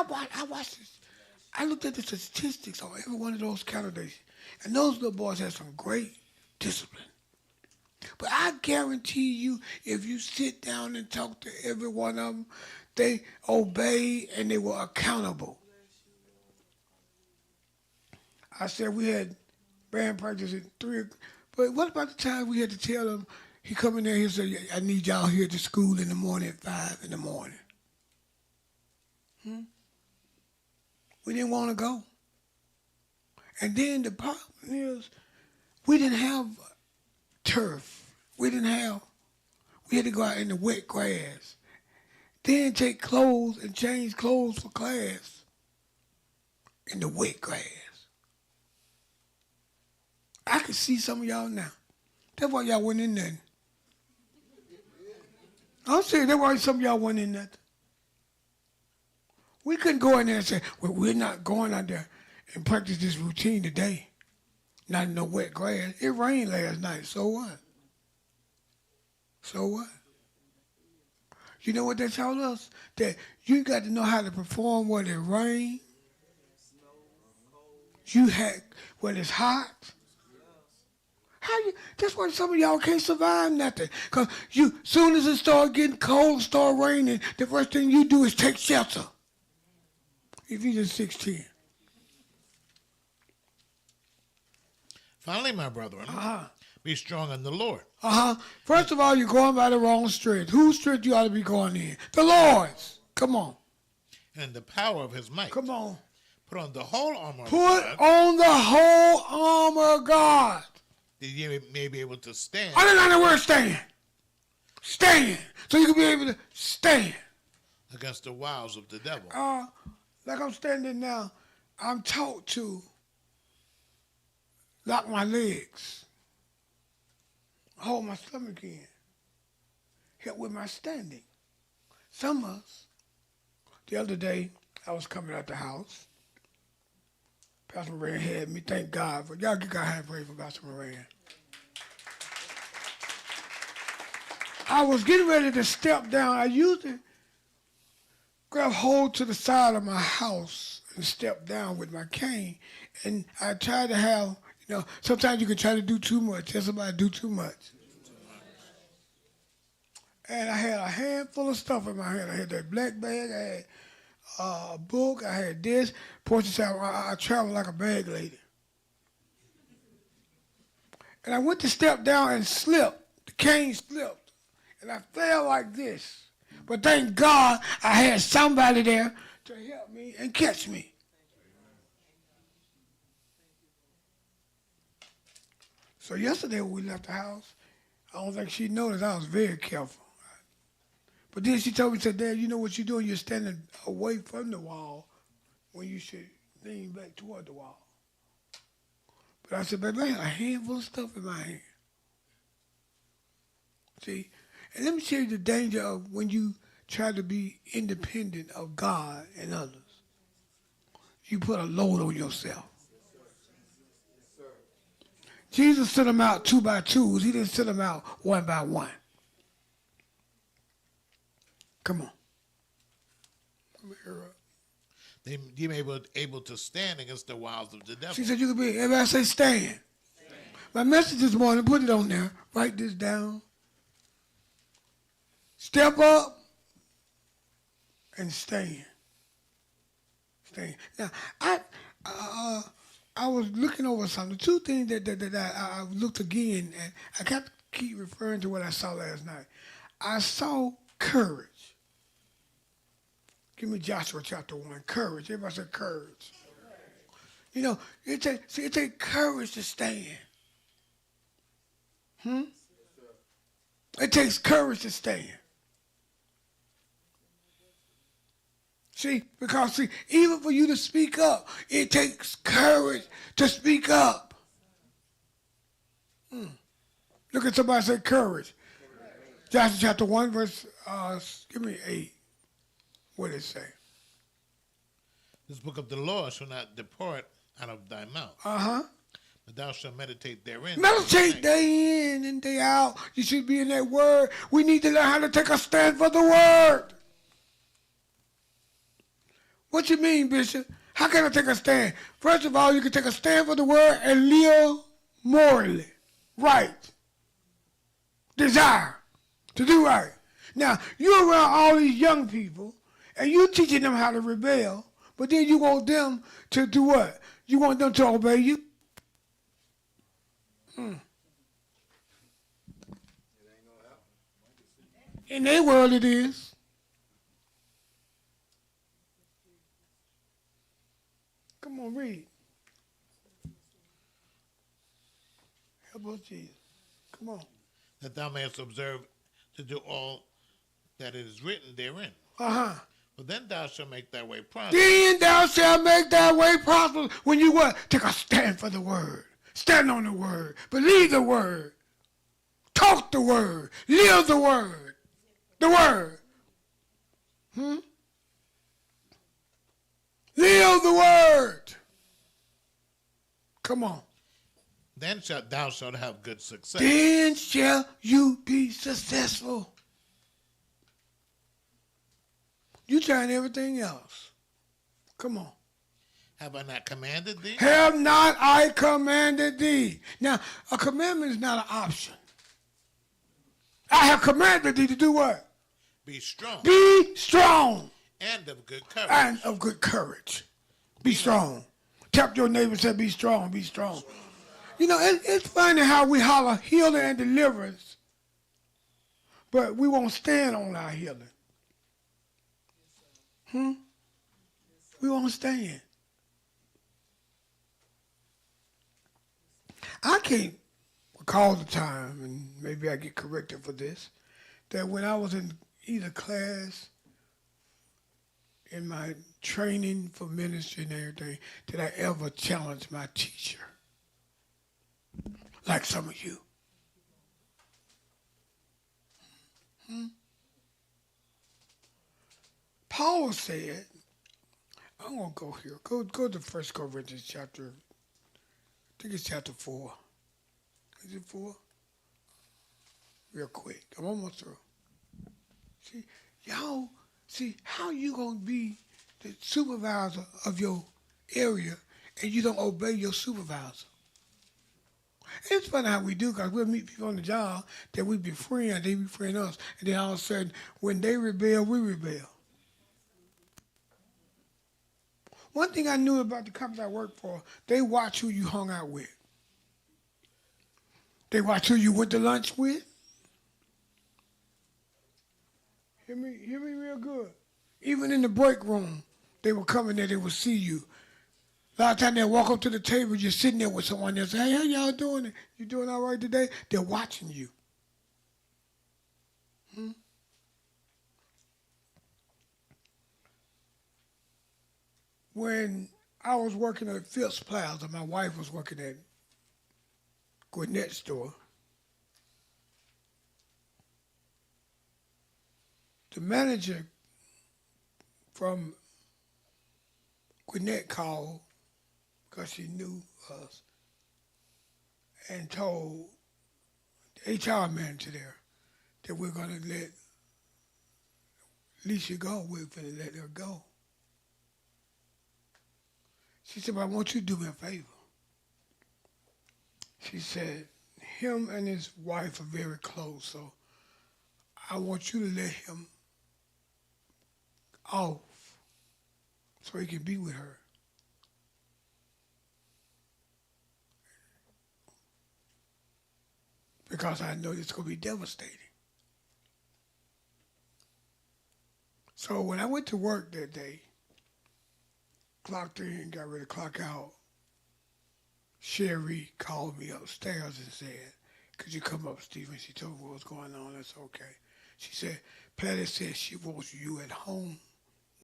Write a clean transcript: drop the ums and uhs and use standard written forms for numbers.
I watched this. I looked at the statistics on every one of those candidates, and those little boys had some great discipline. But I guarantee you, if you sit down and talk to every one of them, they obeyed and they were accountable. I said we had band practice at 3. But what about the time we had to tell them, he come in there, he said, I need y'all here to school in the morning at 5 in the morning. We didn't want to go. And then the problem is, we didn't have turf. We had to go out in the wet grass. Then take clothes and change clothes for class in the wet grass. I can see some of y'all now. That's why y'all went in there. I'm saying that's why some of y'all went in there. We couldn't go in there and say, well, we're not going out there and practice this routine today. Not in no wet grass. It rained last night. So what? So what? You know what they told us? That you got to know how to perform when it rains. When it's hot. That's why some of y'all can't survive nothing. Because soon as it start getting cold, start raining, the first thing you do is take shelter. Ephesians 6:10. Finally, my brethren, be strong in the Lord. First of all, you're going by the wrong strength. Whose strength you ought to be going in? The Lord's. Come on. And the power of his might. Come on. Put on the whole armor of God. Put on the whole armor of God. That you may be able to stand. Underline the word stand. Stand. So you can be able to stand. Against the wiles of the devil. Like I'm standing now, I'm taught to lock my legs, hold my stomach in, help with my standing. Some of us, the other day, I was coming out the house. Pastor Moran had me. Thank God for y'all. Give God hand praise for Pastor Moran. I was getting ready to step down. I usually grab hold to the side of my house and step down with my cane. And I try to have, sometimes you can try to do too much. Tell somebody to do too much. And I had a handful of stuff in my hand. I had that black bag. I had a book. I had this. Portia said, I travel like a bag lady. And I went to step down and slipped. The cane slipped. And I fell like this. But thank God I had somebody there to help me and catch me. So yesterday when we left the house, I don't think she noticed I was very careful. But then she told me, said, Dad, you know what you're doing? You're standing away from the wall when you should lean back toward the wall. But I said, baby, I had a handful of stuff in my hand. See? And let me tell you the danger of when you try to be independent of God and others. You put a load on yourself. Jesus sent them out 2 by 2s. He didn't send them out 1 by 1. Come on. You may be able to stand against the wiles of the devil. She said you could be, everybody say stand. Stand. My message this morning, put it on there. Write this down. Step up and stand. Stand. Now, I was looking over something. 2 things that I looked again, and I got to keep referring to what I saw last night. I saw courage. Give me Joshua chapter 1. Courage. Everybody say courage. It takes courage to stand. It takes courage to stand. Because even for you to speak up, it takes courage to speak up. Look at somebody say courage. Joshua chapter 1, verse, give me 8. What did it say? This book of the law shall not depart out of thy mouth. But thou shalt meditate therein. Meditate day in and day out. You should be in that word. We need to learn how to take a stand for the word. What you mean, Bishop? How can I take a stand? First of all, you can take a stand for the word and live morally. Right. Desire to do right. Now, you're around all these young people, and you're teaching them how to rebel, but then you want them to do what? You want them to obey you? In their world, it is. Come on, read. Help us, Jesus. Come on. That thou mayest observe to do all that it is written therein. Uh-huh. But then thou shalt make thy way prosperous. Then thou shalt make thy way prosperous when you what? Take a stand for the word. Stand on the word. Believe the word. Talk the word. Live the word. The word. Live the word. Come on. Then thou shalt have good success. Then shall you be successful. You trying everything else. Come on. Have I not commanded thee? Have not I commanded thee? Now, a commandment is not an option. I have commanded thee to do what? Be strong. Be strong. And of good courage. And of good courage. Be strong. Tap your neighbor and say, be strong, be strong. You know, it's funny how we holler healing and deliverance, but we won't stand on our healing. We won't stand. I can't recall the time, and maybe I get corrected for this, that when I was in either class, in my training for ministry and everything, did I ever challenge my teacher, like some of you. Paul said, I'm going to go here. Go to 1 Corinthians chapter, I think it's chapter 4. Is it 4? Real quick. I'm almost through. See, y'all, how you going to be the supervisor of your area and you don't obey your supervisor? It's funny how we do, because we'll meet people on the job that we befriend, they befriend us, and then all of a sudden, when they rebel, we rebel. One thing I knew about the company I worked for, they watch who you hung out with. They watch who you went to lunch with. Hear me real good. Even in the break room, they would come in there, they would see you. A lot of times they'll walk up to the table, you're sitting there with someone, they'll say, hey, how y'all doing? You doing all right today? They're watching you. When I was working at Phipps Plaza, my wife was working at Gwinnett store. The manager from Gwinnett called, because she knew us, and told the HR manager there that we're going to let Lisa go. We're going to let her go. She said, but I want you to do me a favor. She said, him and his wife are very close, so I want you to let him off so he can be with her. Because I know it's going to be devastating. So when I went to work that day, clocked in, got ready to clock out, Sherry called me upstairs and said, could you come up, Stephen? She told me what was going on. That's okay. She said, Patty said she wants you at home